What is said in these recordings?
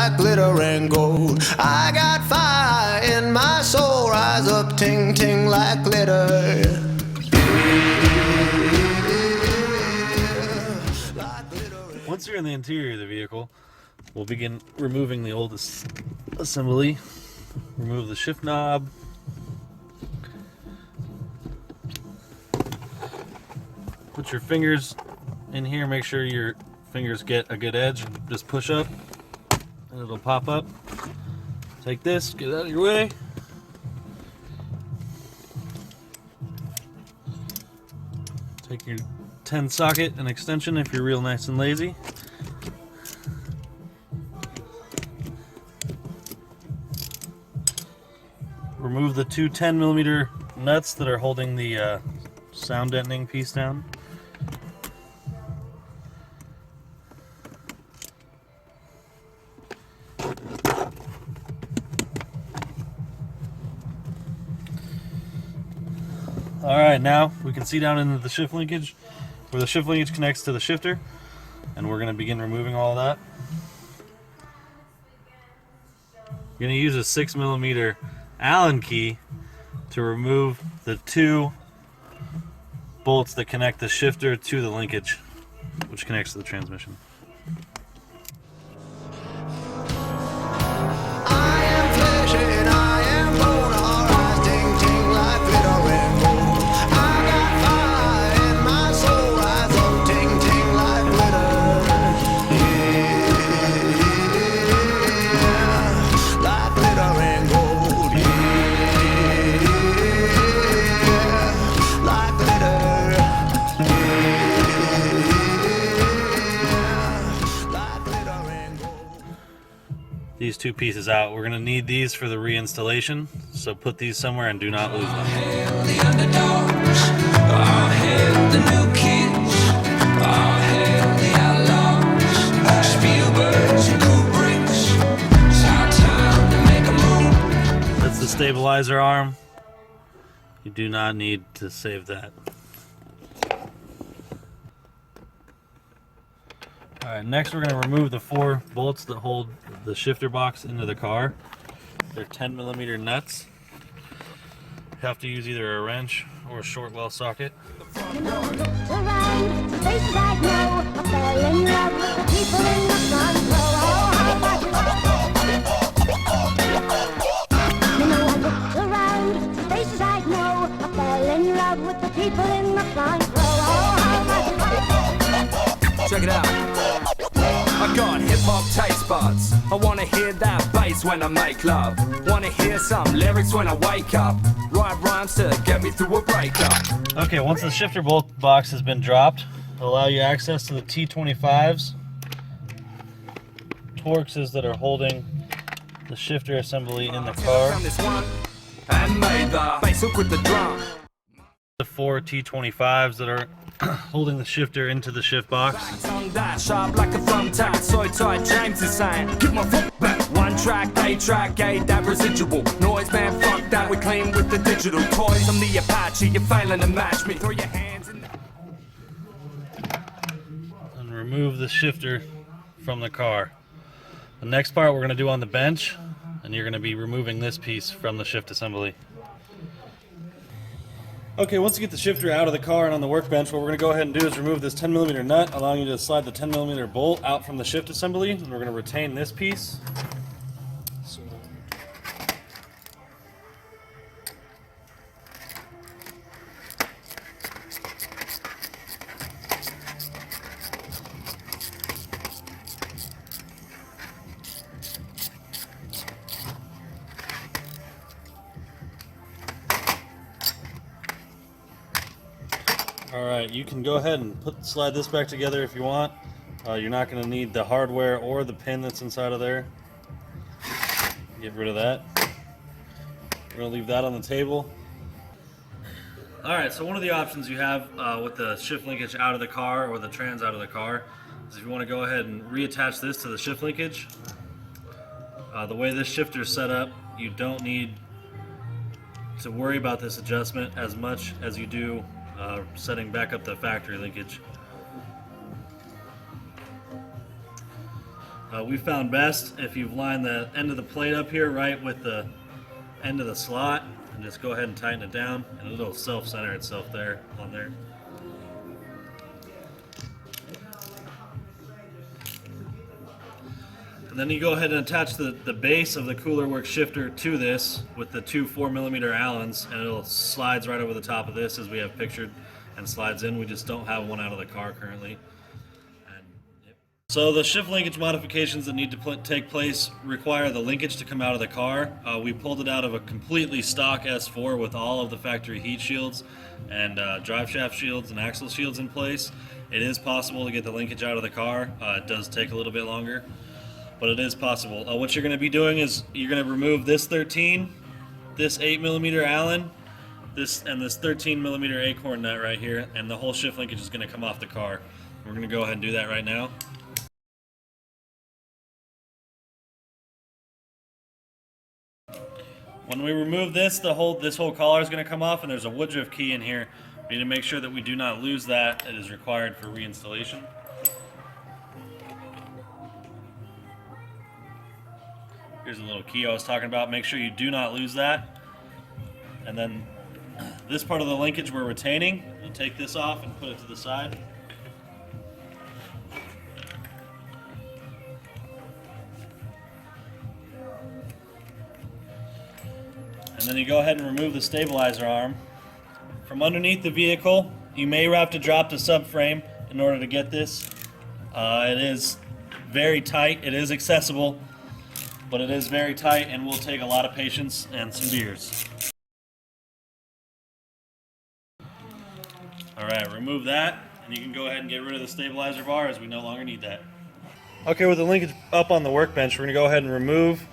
like glitter and gold. I got fire in my soul, rise up, ting ting like glitter. Once you're in the interior of the vehicle, we'll begin removing the old assembly. Remove the shift knob. Put your fingers in here, make sure your fingers get a good edge. Just push up and it'll pop up. Take this, get it out of your way. Take your 10 socket and extension if you're real nice and lazy. Remove the two 10mm nuts that are holding the sound deadening piece down. Alright, now we can see down into the shift linkage where the shift linkage connects to the shifter, and we're going to begin removing all of that. You're going to use a 6mm Allen key to remove the two bolts that connect the shifter to the linkage, which connects to the transmission. These two pieces out. We're going to need these for the reinstallation, so put these somewhere and do not lose them. The underdogs, all hail the new kids, all hail the outlaws, Spielbergs and Kubricks. It's our time to make a move. That's the stabilizer arm. You do not need to save that. Alright, next we're going to remove the 4 bolts that hold the shifter box into the car. They're 10mm nuts. You have to use either a wrench or a short well socket. Check it out. I got hip-hop taste buds. I wanna hear that bass when I make love. Wanna hear some lyrics when I wake up. Write rhymes to get me through a breakup. Okay, once the shifter bolt box has been dropped, it'll allow you access to the T25s, Torxes that are holding the shifter assembly in the car. And made the bass hook with the drum. The 4 T25s that are holding the shifter into the shift box. On that sharp like a thumbtack, so tight James is saying, give my foot back. 1 track, 8 track, 8 that residual noise, man, fuck that, we clean with the digital toys. I'm the Apache, you're failing to match me. Throw your hands in the... And remove the shifter from the car. The next part we're going to do on the bench, and you're going to be removing this piece from the shift assembly. Okay, once you get the shifter out of the car and on the workbench, what we're going to go ahead and do is remove this 10mm nut, allowing you to slide the 10mm bolt out from the shift assembly, and we're going to retain this piece. Alright, you can go ahead and slide this back together if you want. You're not going to need the hardware or the pin that's inside of there. Get rid of that. We're going to leave that on the table. Alright, so one of the options you have with the shift linkage out of the car or the trans out of the car is if you want to go ahead and reattach this to the shift linkage. The way this shifter is set up, you don't need to worry about this adjustment as much as you do setting back up the factory linkage. We found best if you've lined the end of the plate up here right with the end of the slot, and just go ahead and tighten it down, and it'll self-center itself there on there. And then you go ahead and attach the base of the Cooler Works shifter to this with the two 4mm Allens, and it'll slides right over the top of this as we have pictured, and slides in. We just don't have one out of the car currently. So the shift linkage modifications that need to take place require the linkage to come out of the car. We pulled it out of a completely stock S4 with all of the factory heat shields and drive shaft shields and axle shields in place. It is possible to get the linkage out of the car. It does take a little bit longer, but it is possible. What you're going to be doing is you're going to remove this 13, this 8mm Allen, this 13mm Acorn nut right here, and the whole shift linkage is going to come off the car. We're going to go ahead and do that right now. When we remove this, this whole collar is going to come off, and there's a Woodruff key in here. We need to make sure that we do not lose that. It is required for reinstallation. Here's a little key I was talking about. Make sure you do not lose that. And then this part of the linkage we're retaining. We'll take this off and put it to the side. And then you go ahead and remove the stabilizer arm. From underneath the vehicle, you may have to drop the subframe in order to get this. It is very tight. It is accessible, but it is very tight and will take a lot of patience and some beers. Alright, remove that, and you can go ahead and get rid of the stabilizer bar as we no longer need that. Okay, with the linkage up on the workbench, we're going to go ahead and remove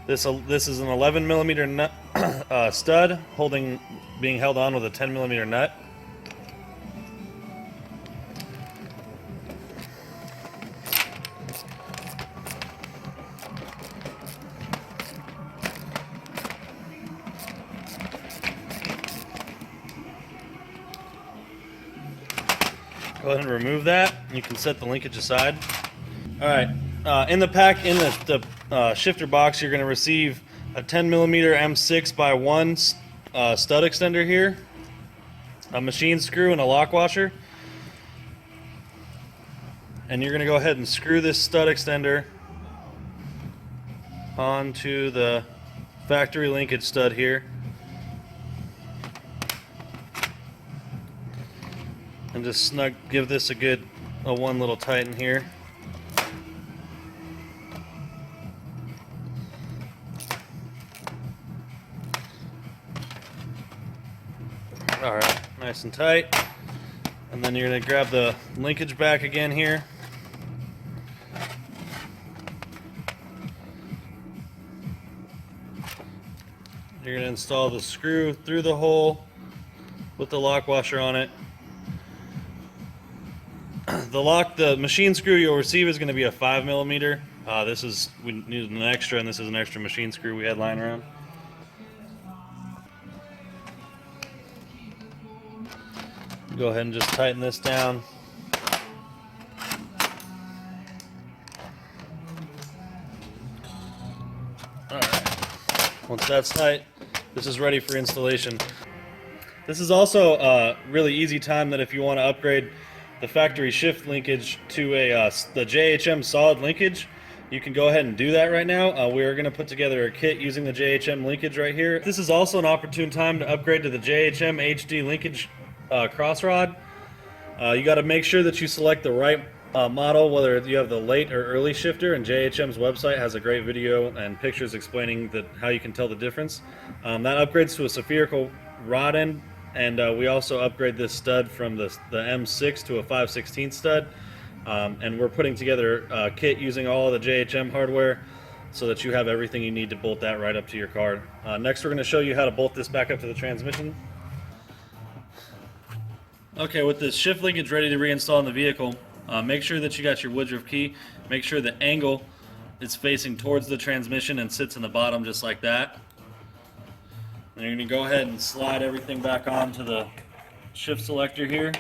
this. This is an 11mm nut, stud being held on with a 10mm nut. Go ahead and remove that. You can set the linkage aside. All right, in the pack, in the shifter box, you're going to receive a 10mm M6x1 stud extender here, a machine screw, and a lock washer. And you're going to go ahead and screw this stud extender onto the factory linkage stud here. And just give this a one little tighten here. All right, nice and tight. And then you're going to grab the linkage back again here. You're going to install the screw through the hole with the lock washer on it. The machine screw you'll receive is going to be a 5mm. We needed an extra, and this is an extra machine screw we had lying around. Go ahead and just tighten this down. Alright, once that's tight, this is ready for installation. This is also a really easy time that if you want to upgrade the factory shift linkage to the JHM solid linkage, you can go ahead and do that right now. We are going to put together a kit using the JHM linkage right here. This is also an opportune time to upgrade to the JHM HD linkage cross rod. You got to make sure that you select the right model, whether you have the late or early shifter, and JHM's website has a great video and pictures explaining how you can tell the difference. That upgrades to a spherical rod end, and we also upgrade this stud from the M6 to a 5/16 stud. And we're putting together a kit using all of the JHM hardware so that you have everything you need to bolt that right up to your car. Next, we're going to show you how to bolt this back up to the transmission. Okay, with the shift linkage ready to reinstall in the vehicle, make sure that you got your Woodruff key. Make sure the angle is facing towards the transmission and sits in the bottom just like that. And you're going to go ahead and slide everything back onto the shift selector here.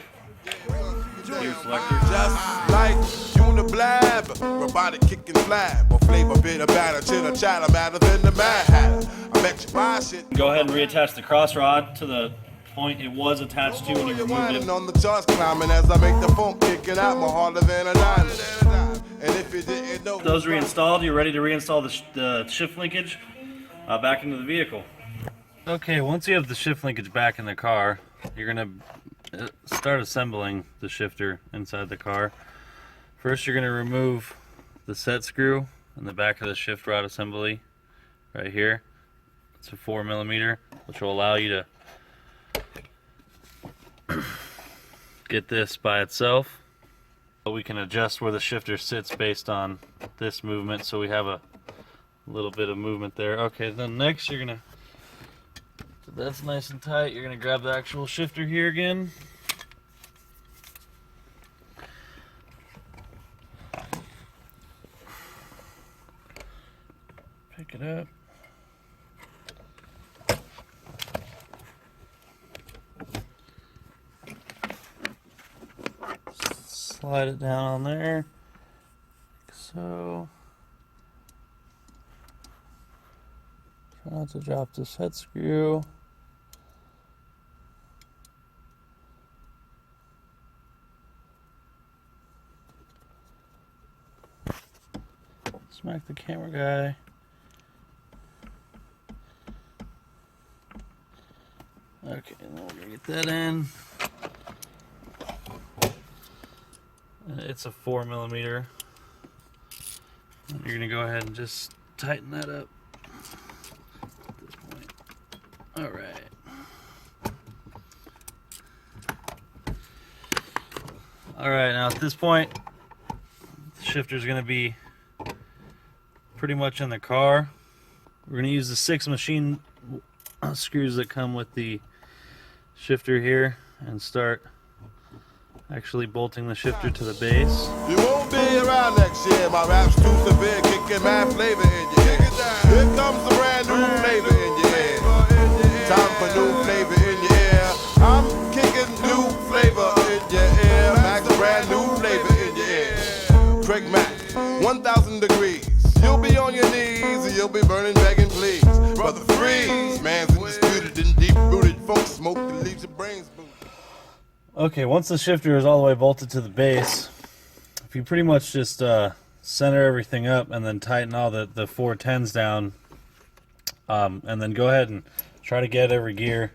Gear selector. Just like Uniblab, flavor, robotic kicking flab, or flavor bit of batter, chitter chatter, matter than the Mad Hatter. I bet you buy shit. Go ahead and reattach the cross rod to the point it was attached to when you You're removed whining it. on the charts climbing as I make the funk kicking out more harder than a diamond. And if you didn't know, Those reinstalled, you're ready to reinstall the shift linkage back into the vehicle. Okay, once you have the shift linkage back in the car, you're gonna start assembling the shifter inside the car. First, you're gonna remove the set screw in the back of the shift rod assembly right here. It's a 4mm, which will allow you to get this by itself. We can adjust where the shifter sits based on this movement, so we have a little bit of movement there. Okay, then next you're gonna, so that's nice and tight, you're gonna grab the actual shifter here again. Pick it up. Slide it down on there, like so. Try not to drop the set screw. Smack the camera guy. Okay, and then we're gonna get that in. It's a 4mm. You're gonna go ahead and just tighten that up at this point. All right. All right, now at this point, the shifter's gonna be pretty much in the car. We're gonna use the 6 machine screws that come with the shifter here and start actually bolting the shifter to the base. you won't be around next year. My rap's too severe, kicking mad flavor in your ear. Here comes the brand new flavor in your ear. Time for new flavor in your ear. I'm kicking new flavor in your ear. Max, brand new flavor in your ear. Craig Mack, 1,000 degrees. You'll be on your knees and you'll be burning, begging, please. Brother Freeze, man's undisputed and deep-rooted funk smoke that leaves your brains blue. Okay, once the shifter is all the way bolted to the base, if you pretty much just center everything up and then tighten all the 410s down, and then go ahead and try to get every gear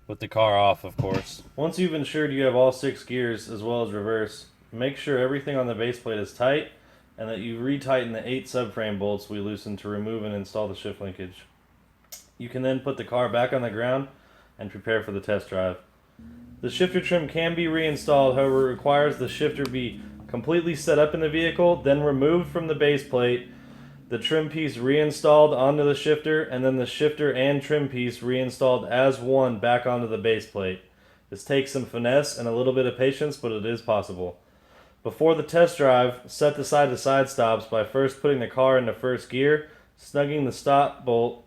with the car off, of course. Once you've ensured you have all 6 gears as well as reverse, make sure everything on the base plate is tight and that you retighten the 8 subframe bolts we loosened to remove and install the shift linkage. You can then put the car back on the ground and prepare for the test drive. The shifter trim can be reinstalled, however it requires the shifter be completely set up in the vehicle, then removed from the base plate, the trim piece reinstalled onto the shifter, and then the shifter and trim piece reinstalled as one back onto the base plate. This takes some finesse and a little bit of patience, but it is possible. Before the test drive, set the side-to-side stops by first putting the car into first gear, snugging the stop bolt,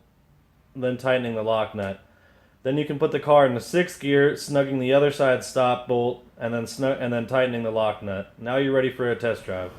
then tightening the lock nut. Then you can put the car into 6th gear, snugging the other side stop bolt, and then tightening the lock nut. Now you're ready for a test drive.